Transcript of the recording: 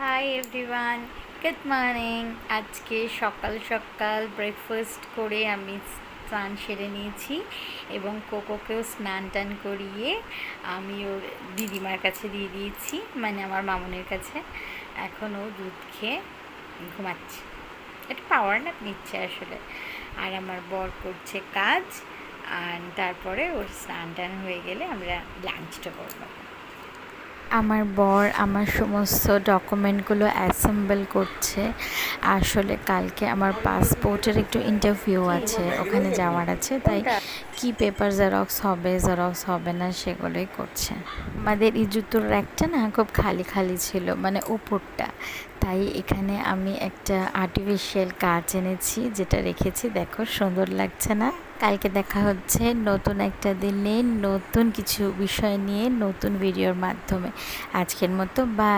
Hi everyone, good morning. আজকে সকাল সকাল ব্রেকফাস্ট করে আমি স্নান সেরে নিয়েছি এবং কোকোকেও স্নান টান করিয়ে আমি ওর দিদিমার কাছে দিয়ে দিয়েছি, মানে আমার মামুনের কাছে। এখন ও দুধ খেয়ে ঘুমাচ্ছে, এটা পাওয়ার ন্যাপ নিচ্ছে আসলে। আর আমার বর করছে কাজ, আর তারপরে ওর স্নান টান হয়ে গেলে আমরা লাঞ্চটা করবো। আমার বর আমার সমস্ত ডকুমেন্টগুলো অ্যাসেম্বল করছে। আসলে কালকে আমার পাসপোর্টের একটু ইন্টারভিউ আছে, ওখানে যাওয়ার আছে, তাই কি পেপার জেরক্স হবে না সেগুলোই করছে। আমাদের এই জুতোর র্যাকটা না খুব খালি খালি ছিল, মানে উপরটা, তাই এখানে আমি একটা আর্টিফিশিয়াল কাঁচ এনেছি, যেটা রেখেছি। দেখো সুন্দর লাগছে না? কালকে দেখা হচ্ছে নতুন একটা দিনে, নতুন কিছু বিষয় নিয়ে, নতুন ভিডিওর মাধ্যমে। আজকের মতো বাই।